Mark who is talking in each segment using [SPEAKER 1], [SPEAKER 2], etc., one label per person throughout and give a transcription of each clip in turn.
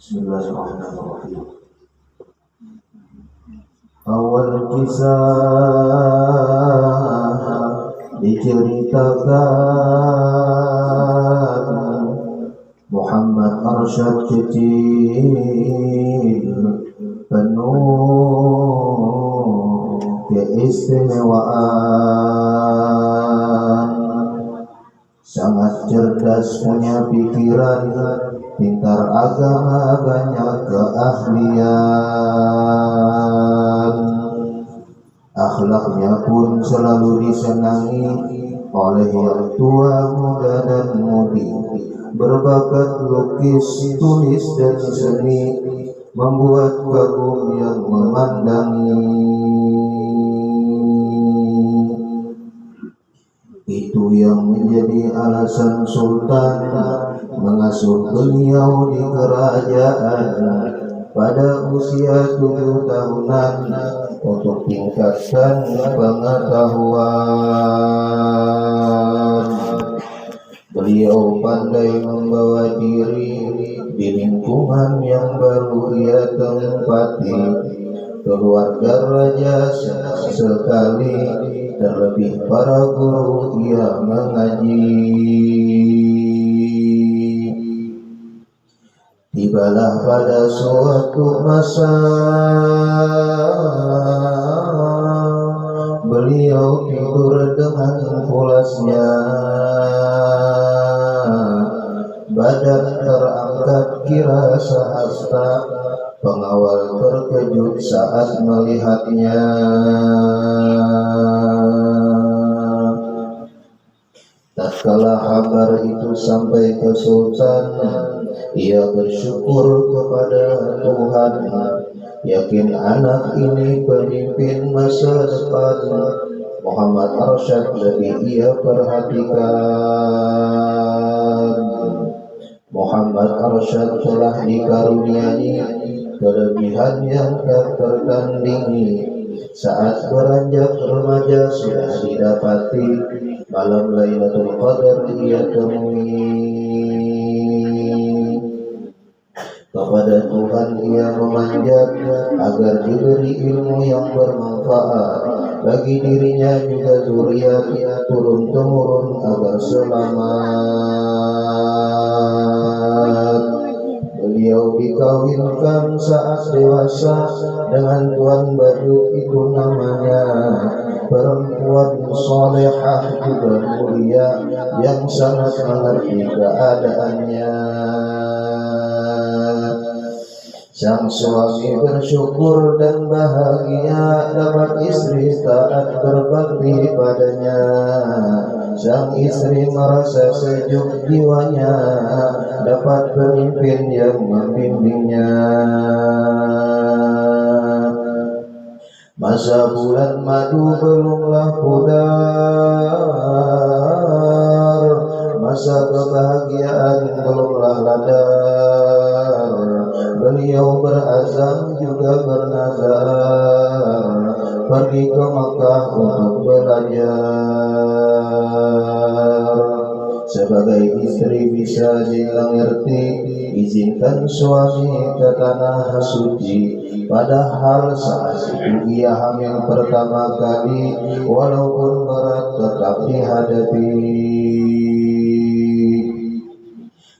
[SPEAKER 1] Bismillahirrahmanirrahim. Awal kisah diceritakan Muhammad Arsyad kecil penuh keistimewaan, sangat cerdas, punya pikiran, pintar agama, banyak keahlian. Akhlaknya pun selalu disenangi oleh yang tua, muda dan mudi. Berbakat lukis, tulis dan seni, membuat kagum yang memandangi. Itu yang menjadi alasan Sultan mengasuh beliau di kerajaan pada usia 7 tahunan untuk tingkatkan pengetahuan. Beliau pandai membawa diri di lingkungan yang baru ia tempati. Keluarga raja senang sekali, terlebih para guru ia mengaji. Tibalah pada suatu masa beliau tidur dengan pulasnya. Badan terangkat kira sehasta, pengawal terkejut saat melihatnya. Tatkala kabar itu sampai ke Sultan, ia bersyukur kepada Tuhan, yakin anak ini pemimpin masa depan. Muhammad Arsyad lebih ia perhatikan. Muhammad Arsyad telah dikaruniai kelebihan yang tak tertandingi. Saat beranjak remaja sudah didapati malam Lailatul Qadar ia temui. Kepada Tuhan ia memanjat agar diberi ilmu yang bermanfaat bagi dirinya juga zuriat turun-temurun agar selamat. Beliau dikawinkan saat dewasa dengan Tuan Badut, itu namanya, perempuan solehah juga mulia yang sangat mengerti keadaannya. Sang suami bersyukur dan bahagia dapat istri taat berbakti padanya. Sang istri merasa sejuk jiwanya dapat pemimpin yang membimbingnya. Masa bulan madu belumlah pudar, masa kebahagiaan belumlah ladar. Beliau berazam juga bernazar pergi ke Makkah untuk belajar. Sebagai istri bisa dimengerti, izinkan suami ke tanah suci. Padahal saat itu ia hamil pertama kali, walaupun berat tetap dihadapi.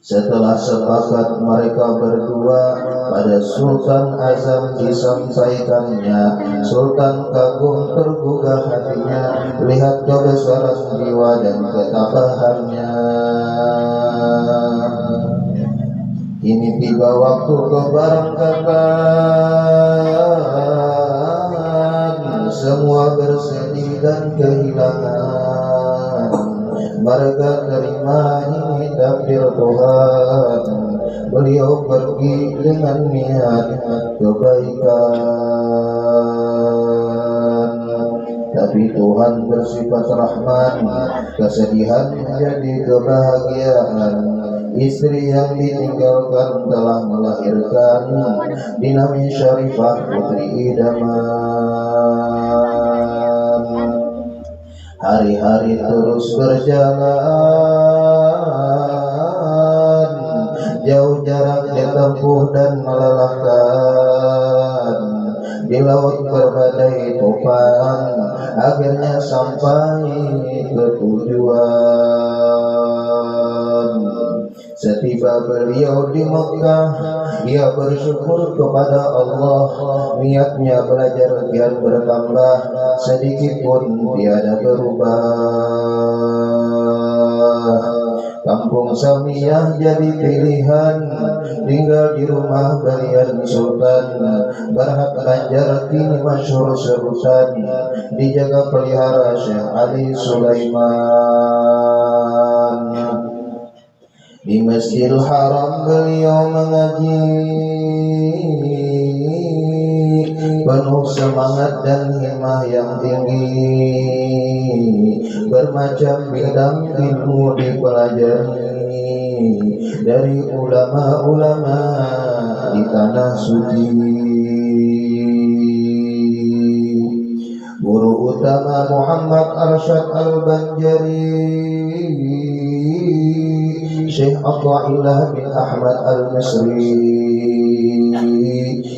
[SPEAKER 1] Setelah sepakat mereka berdua, pada Sultan azam disampaikannya. Sultan kagum tergugah hatinya, lihat kebesaran jiwa dan ketabahannya. Ini tiba waktu keberangkatan, semua bersedih dan kehilangan. Mereka terima ini takdir Tuhan. Beliau pergi dengan niat kebaikan, tapi Tuhan bersifat rahman, kesedihan menjadi kebahagiaan. Istri yang ditinggalkan telah melahirkan Dinami Syarifah putri idaman. Hari-hari terus berjalan, jauh jarak ditempuh dan melelahkan, di laut berbadai topan, akhirnya sampai ke tujuan. Setiba beliau di Mekah, dia bersyukur kepada Allah. Niatnya belajar kian bertambah, sedikit pun tiada berubah. Kampung Samiyah jadi pilihan, tinggal di rumah Balian Sultan. Berhak Banjar kini masyhur sebutan, dijaga pelihara Syekh Ali Sulaiman. Di Masjidil Haram beliau mengaji, penuh semangat dan himmah yang tinggi. Bermacam bidang ilmu dipelajari dari ulama-ulama di tanah suci. Guru utama Muhammad Arsyad Al-Banjari, Syekh Athaillah bin Ahmad Al-Misri,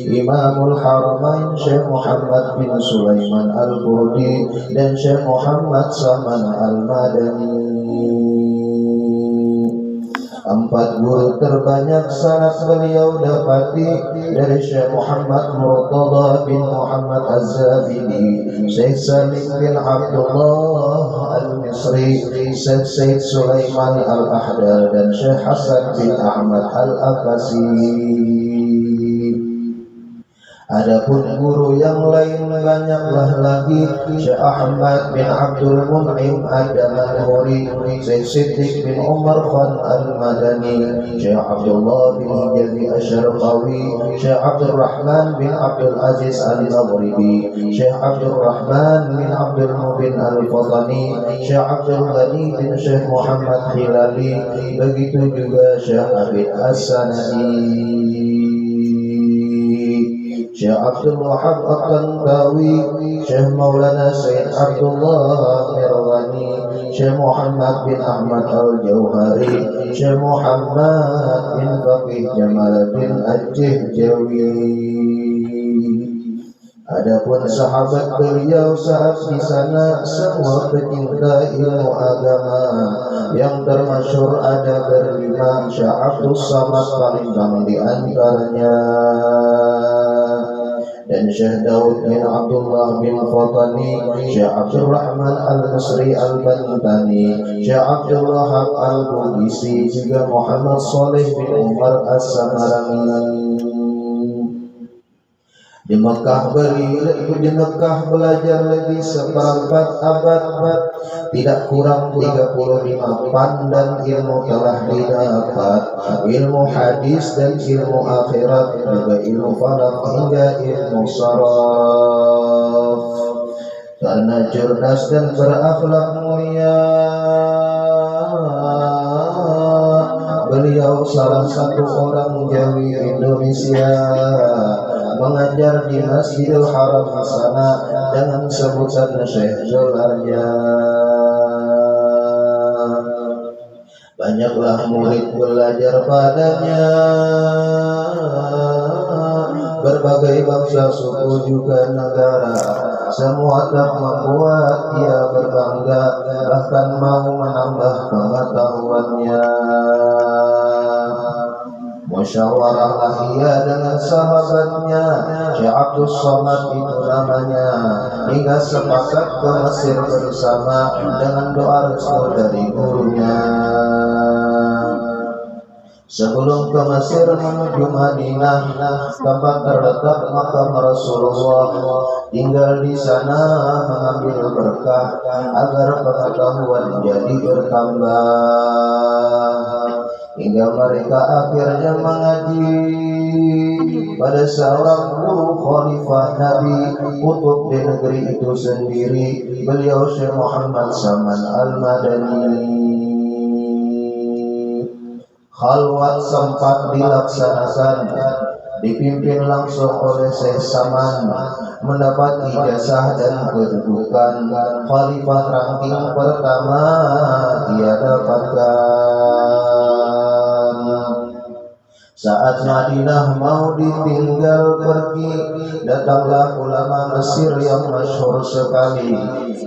[SPEAKER 1] Imamul Haramain Syekh Muhammad bin Sulaiman Al-Qurdi, dan Syekh Muhammad Saman Al-Madani. 4 guru terbanyak sangat beliau dapati, dari Syekh Muhammad Murtada bin Muhammad Az-Zabidi, Syekh Salim bin Abdullah Al-Misri, Syekh Said Sulaiman Al-Ahdal, dan Syekh Hasan bin Ahmad Al-Akasi. Adapun guru yang lain banyaklah lagi, Syekh Ahmad bin Abdul Mun'im Ad-Damanhuri, Syekh Siddiq bin Umar Khan Al-Madani, Syekh Abdullah bin Hijazi Asy-Syarqawi, Syekh Abdul Rahman bin Abdul Aziz Al-Maghribi, Syekh Abdul Rahman bin Abdul Mubin Al-Fatani, Syekh Abdul Ghani bin Syekh Muhammad Hilali, begitu juga Syekh Abid As-Sanadi, Syekh Abdul Wahab At-Tanbawi, Syekh Maulana Sayyid Abdullah Mirwani, Syekh Muhammad bin Ahmad Al-Jauhari, Syekh Muhammad bin Faqih Jamaluddin Al-Jihjawi. Adapun sahabat beliau saat di sana semua pecinta ilmu agama, yang termasyhur ada berlima. Syekh Abdul Samad Palembang di antaranya, dan Syekh Daud bin Abdullah bin Fatani, Syekh Abdul Rahman Al-Misri Al-Bantani, Syekh Abdul Wahab Al-Bugisi, juga Muhammad Saleh bin Umar As-Samarangi. Di Mekah belajar lebih seperempat abad, tidak kurang 35 pandan ilmu telah didapat, ilmu hadis dan ilmu akhirat, juga ilmu falak hingga ilmu saraf. Karena cerdas dan berakhlak mulia, beliau salah satu orang Jawi Indonesia, mengajar di Masjidil Haram sana dengan sebutan Syekh gelarnya. Banyaklah murid belajar padanya, berbagai bangsa, suku, juga negara. Semua tak membuat ia berbangga, bahkan mau menambah pengetahuannya. Musyawarahlah ia dengan sahabatnya, Syekh Abdul Samad itu namanya, hingga sepakat ke Mesir bersama dengan doa restu dari gurunya. Sebelum ke Mesir menuju Madinah, tempat terletak makam Rasulullah, tinggal di sana mengambil berkah agar pengetahuan jadi bertambah. Hingga mereka akhirnya mengaji pada seorang guru khalifah Nabi kutub di negeri itu sendiri, beliau Syekh Muhammad Saman Al-Madani. Khalwat sempat dilaksanakan, dipimpin langsung oleh Syekh Saman, mendapat ijazah dan kedudukan khalifah ranking pertama dia dapatkan. Saat Madinah mau ditinggal pergi, datanglah ulama Mesir yang masyhur sekali,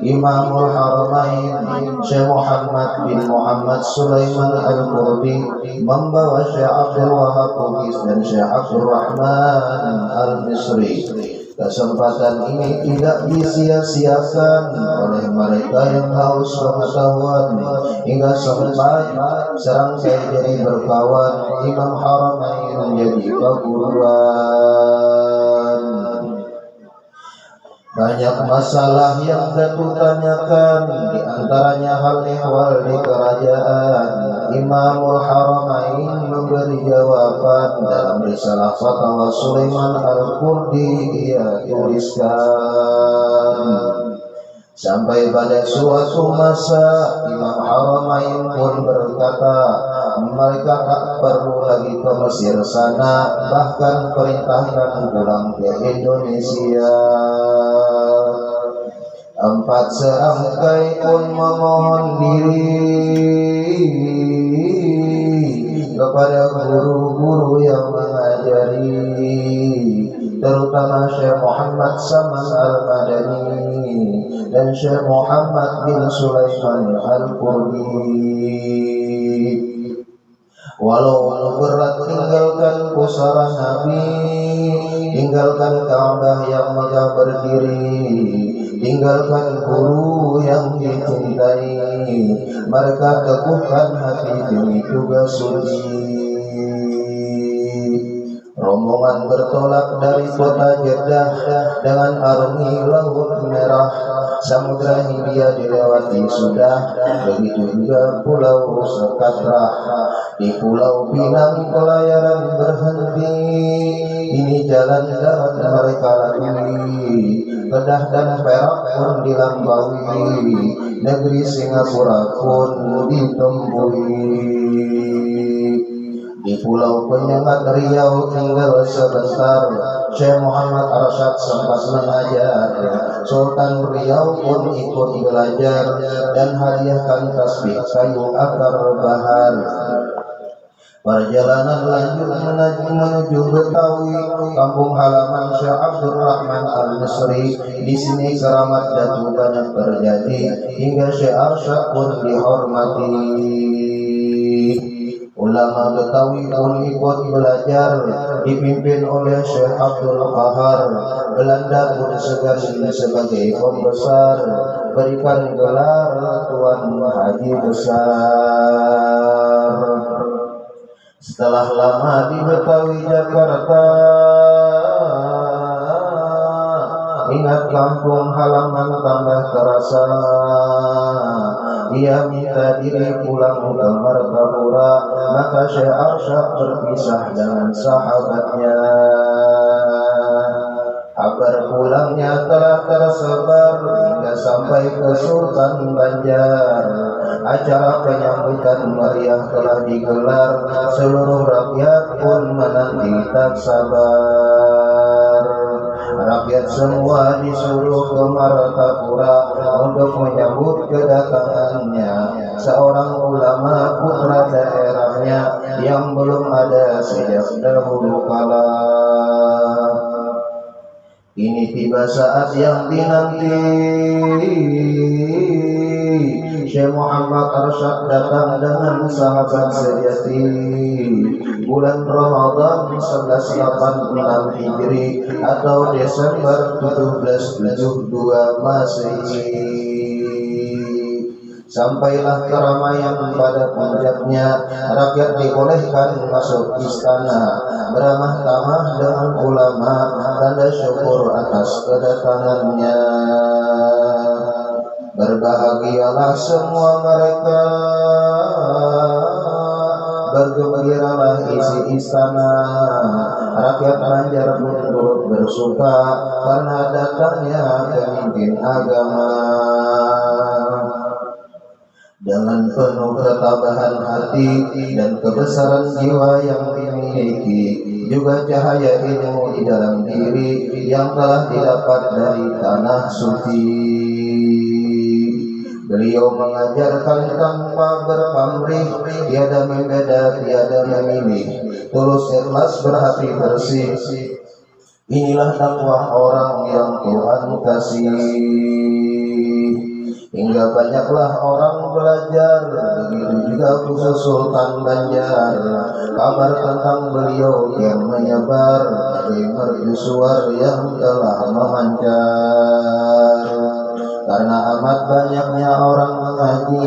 [SPEAKER 1] Imamul Haramain Syekh Muhammad bin Muhammad Sulaiman Al-Qurdi, membawa Syekh Abdul Wahab Bugis dan Syekh Abdul Rahman Al-Misri. Kesempatan ini tidak disia-siakan oleh mereka yang haus pengetahuan, hingga sampai serangkai jadi berkawan, Imam Haramain menjadi keguruan. Banyak masalah yang Datu tanyakan, diantaranya hal ehwal di kerajaan. Imamul Haramain memberi jawaban dalam risalah Fatwa Sulaiman Al-Qurdi. Ia tuliskan, sampai pada suatu masa Imam Haramain pun berkata, mereka tak perlu lagi ke Mesir sana, bahkan perintahkan pulang ke Indonesia. Empat serangkai pun memohon diri kepada guru-guru yang mengajari, terutama Syekh Muhammad Saman Al-Madani dan Syekh Muhammad bin Sulaiman Al-Qurdi. Walau berat tinggalkan pusara Nabi, tinggalkan Ka'bah yang megah berdiri, tinggalkan guru yang dicintai, mereka teguhkan hati demi tugas suci. Rombongan bertolak dari kota Jeddah dengan arungi laut merah. Samudra Hindia dilewati sudah, begitu juga Pulau Sukatra. Di Pulau Pinang pelayaran berhenti, ini jalan darat mereka lalui. Kedah dan Perak pun dilampaui, negeri Singapura pun ditembui. Di Pulau Penyengat Riau tinggal sebentar, Syekh Muhammad Arsyad sempat mengajar. Sultan Riau pun ikut belajar dan hadiahkan tasbih kayu akar bahar. Perjalanan lanjut menuju Betawi, kampung halaman Syekh Abdul Rahman Al-Misri. Di sini keramat Datu banyak terjadi, hingga Syekh Arsyad pun dihormati. Ulama Betawi pun ikut belajar, dipimpin oleh Syekh Abdul Qahar. Belanda pun segan sebagai pembesar, berikan gelar Tuan Haji Besar. Setelah lama di Betawi Jakarta, ingat kampung halaman tambah terasa. Ia minta diri pulang ke Martapura, maka Syekh Arsyad berpisah dengan sahabatnya. Kabar pulangnya telah tersebar hingga sampai ke Sultan Banjar. Acara penyambutan meriah telah digelar, seluruh rakyat pun menanti tak sabar. Rakyat semua disuruh ke Martapura untuk menyambut kedatangannya seorang ulama putra daerahnya yang belum ada sejak dahulu kala. Ini tiba saat yang dinanti. Syekh Muhammad Arsyad datang dengan sahabat sejati. Bulan Ramadan 1186 Hijri atau Desember 1772 Masehi. Sampailah keramaian pada puncaknya, rakyat dibolehkan masuk istana, beramah tamah dengan ulama, tanda syukur atas kedatangannya. Berbahagialah semua mereka, bergembiralah isi istana. Rakyat Banjar pun turut bersuka karena datangnya pemimpin agama. Dengan penuh ketabahan hati dan kebesaran jiwa yang dimiliki, juga cahaya ilmu di dalam diri yang telah didapat dari tanah suci, Beliau mengajarkan tanpa berpamrih, tiada membeda, tiada memilih, tulus ikhlas berhati bersih. Inilah dakwah orang yang Tuhan kasih. Hingga banyaklah orang belajar, begitu juga khusus Sultan Banjar. Kabar tentang beliau yang menyebar, dari mercusuar yang telah memancar. Karena amat banyaknya orang mengaji,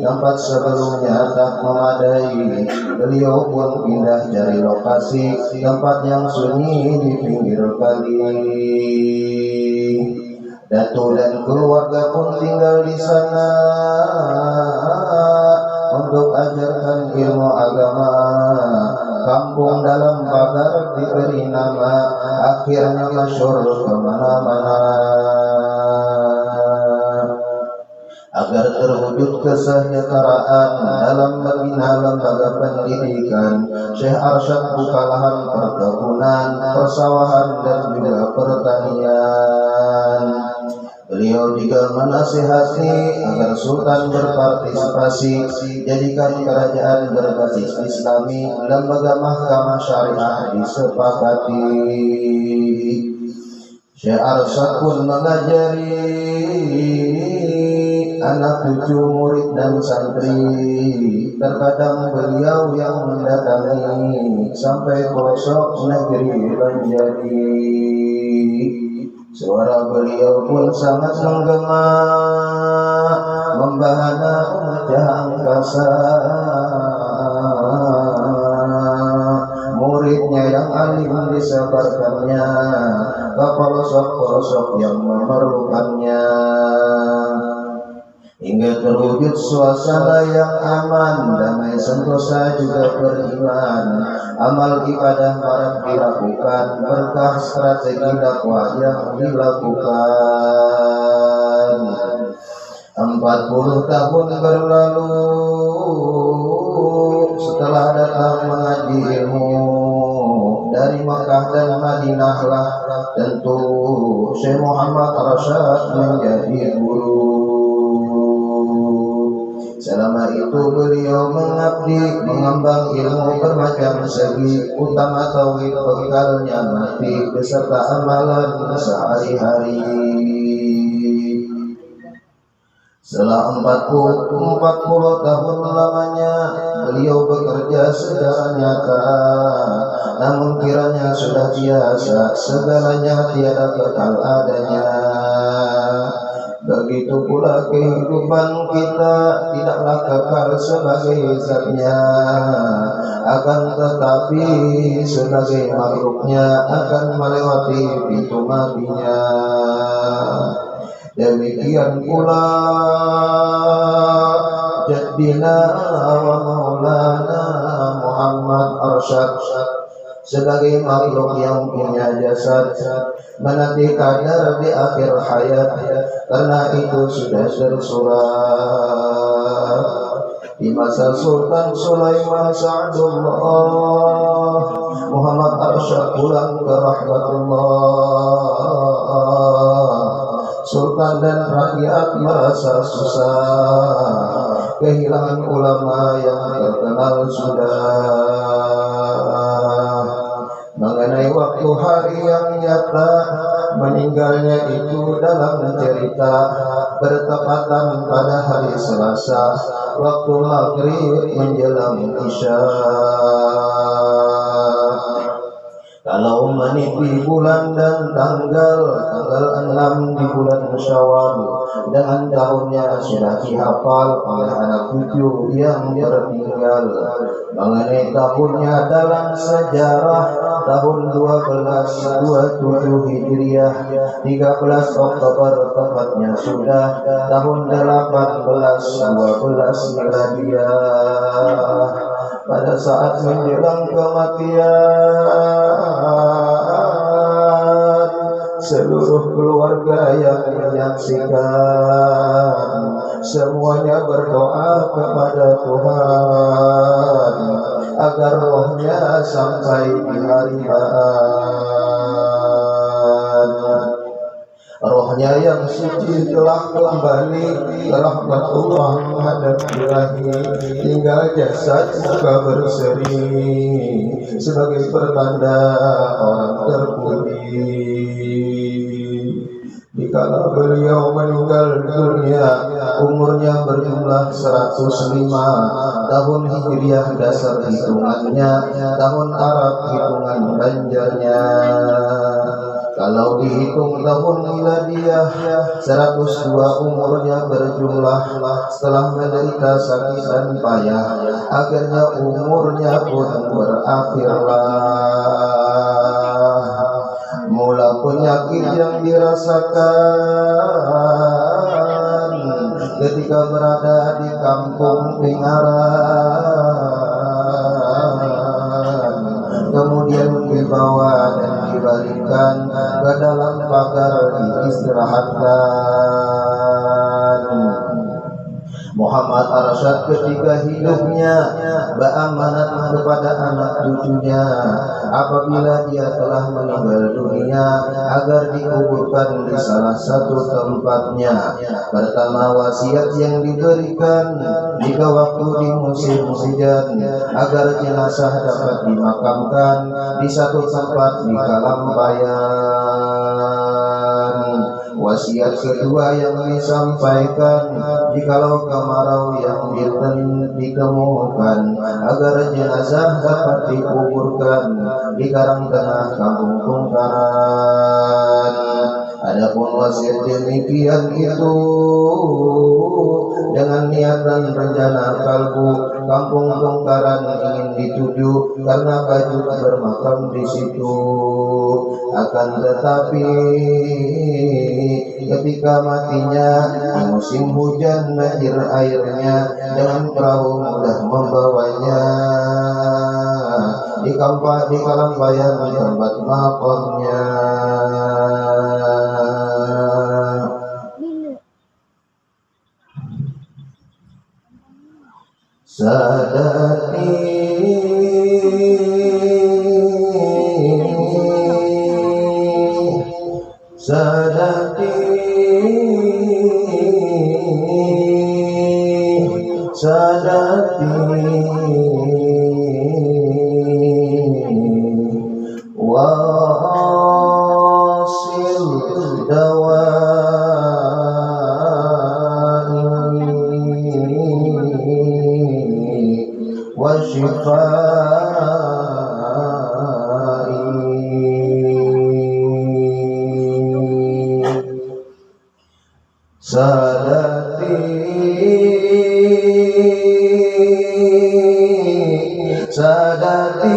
[SPEAKER 1] tempat sebelumnya tak memadai, beliau pun pindah dari lokasi tempat yang sunyi di pinggir kali. Datuk dan keluarga pun tinggal di sana untuk ajarkan ilmu agama. Kampung dalam pagar diberi nama, akhirnya masyhur kemana-mana. Agar terwujud kesejahteraan dalam membina lembaga pendidikan, Syekh Arsyad buka lahan perkebunan, persawahan dan juga pertanian. Beliau juga menasihati agar Sultan berpartisipasi, jadikan kerajaan berbasis Islami, lembaga mahkamah syariah disepakati. Syekh Arsyad pun mengajari anak cucu murid dan santri. Terkadang beliau yang mendatangi sampai pelosok negeri Banjari. Suara beliau pun sangat menggema, membahana memecah angkasa. Muridnya yang alim disabarkannya ke pelosok-pelosok yang memerlukannya, hingga terwujud suasana yang aman, damai, sentosa juga beriman. Amal ibadah marak dilakukan, berkah strategi dakwah yang dilakukan. 40 tahun berlalu setelah datang mengaji ilmu dari Makkah dan Madinah lah, tentu Syekh Muhammad Arsyad menjadi guru. Selama itu beliau mengabdi, mengembang ilmu bermacam segi, utama tauhid bekalnya mati beserta amalan sehari-hari. Setelah 40 tahun lamanya beliau bekerja secara nyata, namun kiranya sudah biasa, segalanya tiada kekal adanya. Begitu pula kehidupan kita tidaklah kekal sebagai zatnya, akan tetapi sebagai makhluknya akan melewati pintu matinya. Demikian pula jaddina wa maulana Muhammad Arsyad sebagai makhluk yang punya jasad, menanti kadar di akhir hayat, karena itu sudah tersurat. Di masa Sultan Sulaiman Sa'dullah, Muhammad Arsyad pulang ke rahmatullah. Sultan dan rakyat merasa susah, kehilangan ulama yang terkenal sudah. Mengenai waktu hari yang nyata meninggalnya itu dalam cerita, bertepatan pada hari Selasa, waktu maghrib menjelang isya. Kalau meniti bulan dan tanggal 6 di bulan Syawal, dengan tahunnya sudah dihafal oleh anak cucu yang tertinggal. Mengenai tahunnya dalam sejarah, tahun 1227 Hijriah, 13 Oktober tepatnya sudah, tahun 1812 Miladiah. Pada saat menjelang kematian, seluruh keluarga yang menyaksikan semuanya berdoa kepada Tuhan agar rohnya sampai di hari Rohnya Umurnya yang suci telah kembali ke rahmatullah menghadap ilahi. Tinggal jasad muka berseri sebagai pertanda orang terpuji. Dikala beliau meninggal dunia, umurnya berjumlah 105 tahun Hijriah dasar hitungannya, tahun Arab hitungan Banjarnya. Kalau dihitung tahun miladiah 102 umurnya berjumlah. Setelah menderita sakit dan payah, akhirnya umurnya pun berakhirlah. Mula penyakit yang dirasakan ketika berada di kampung Pingaran, kemudian dibawa dan dibalikkan ke dalam pagar diistirahatkan. Muhammad Arsyad ketika hidupnya beramanat kepada anak cucunya apabila dia telah meninggal dunia agar dikuburkan di salah satu tempatnya. Pertama, wasiat yang diberikan jika waktu di musim hujan agar jenazah dapat dimakamkan di satu tempat di Kalampayan. Wasiat kedua yang disampaikan, jikalau kemarau yang ditemukan agar jenazah dapat dikuburkan di karang tengah kampung Tungkaran. Adapun wasiat demikian itu dengan niat dan rencana kalbu kampung Tungkaran ingin dituju karena Bajut bermakam di situ. Akan tetapi ketika matinya di musim hujan banjir airnya, dengan perahu mudah membawanya di Kalampayan tempat makamnya. Sadati Sadati Sadati wasil dawai wa shifai. Sadati Sadati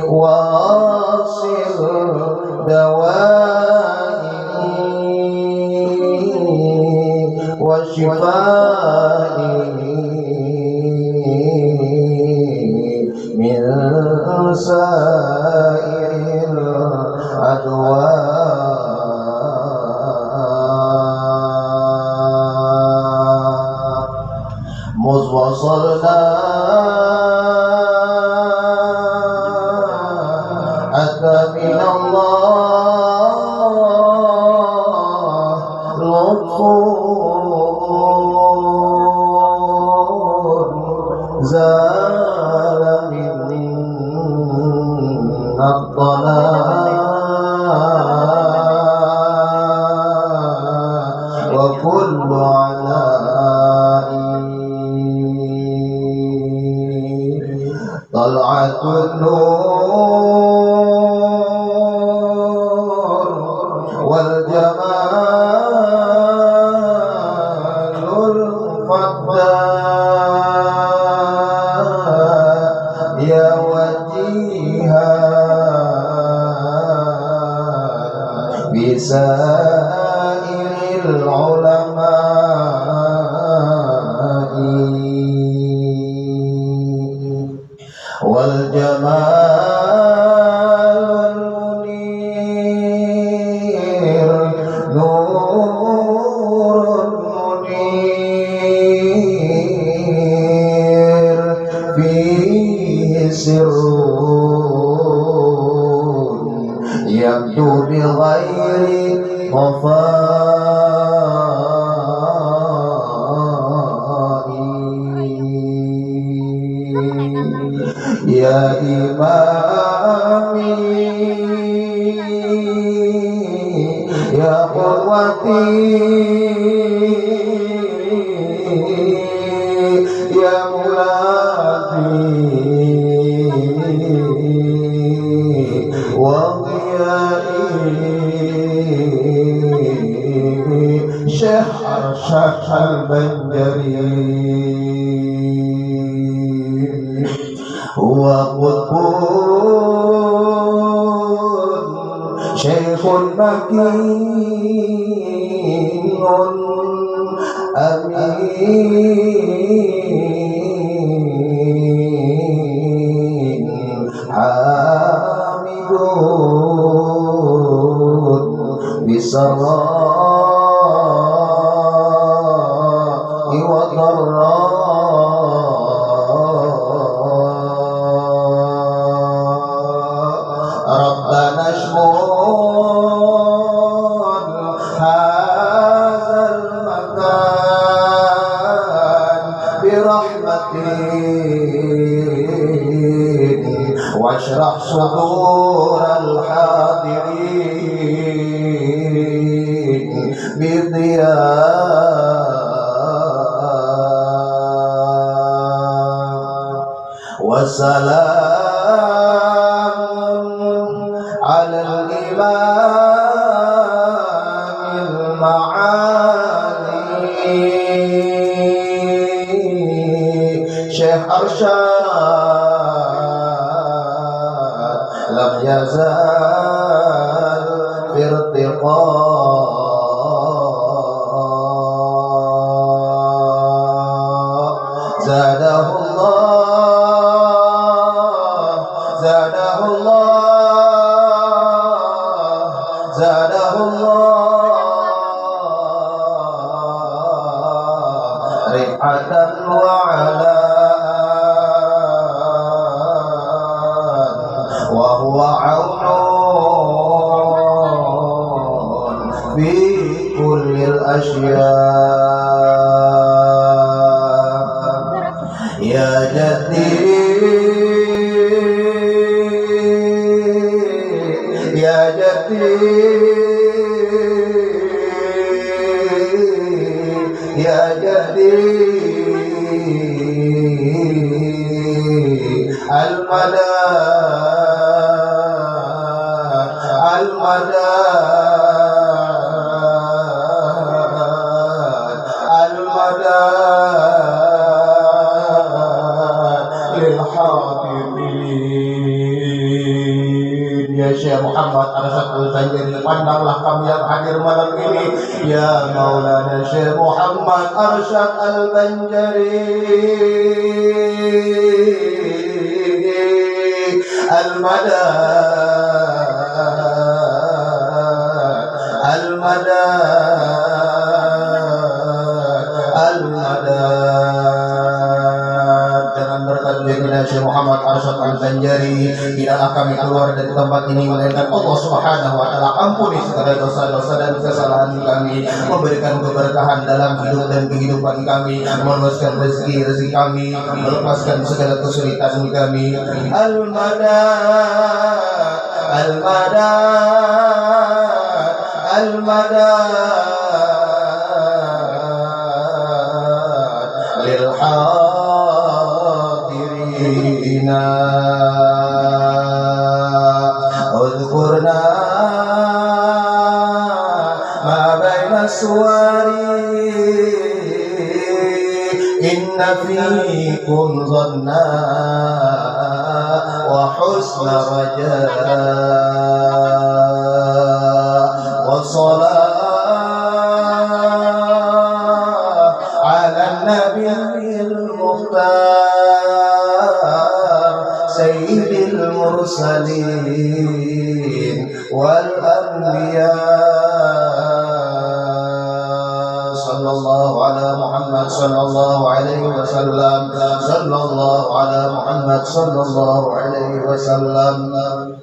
[SPEAKER 1] wasil dawai wa shifai min sairil adwa. وصلنا أتى من الله لطف زال منا الضلال وكل عناء طلعة النور والجمال الفضاء يا وجيها بسائر العلماء والجمال المنير نور منير فيه سر يبدو بغير خفاء يا إمامي يا قوتي يا ملاذي وضيائي شيخ أرشد البنجري هو قطب شيخ مكين أمين حامد بسراء وضراء ربنا اشمل هذا المكان برحمتك واشرح صدور الحاضرين بضياء وسلام على الإمام المعالي شيخ أرشاد لم يزال في ارتقاء زاده الله زاده الله زاده الله رفعة وعلاء وهو عون في كل الأشياء يا جدي يا جدي يا جدي المدى المدى المدى للحاضرين يا شيخ محمد Arsyad Al-Banjari pandanglah kami yang hadir malam ini ya Maulana Syekh Muhammad Arsyad Al-Banjari المدى المدى المدى dengan berkat baginda Syekh Muhammad Arsyad Al-Banjari tidaklah kami keluar dari tempat ini melainkan Allah Subhanahu wa taala ampuni segala dosa-dosa dan kesalahan kami, memberikan keberkahan dalam hidup dan kehidupan kami, meluaskan rezeki kami, melepaskan segala kesulitan kami. Al-Mada Al-Mada Al-Mada lil hadirina udhkurna ma baina suwari inna fikum dhanna wa husna raja wa salat ala nabi al-mukhtar sayyidil mursalin wal anbiya sallallahu ala Muhammad sallallahu alaihi wasallam sallallahu ala Muhammad sallallahu alaihi wasallam.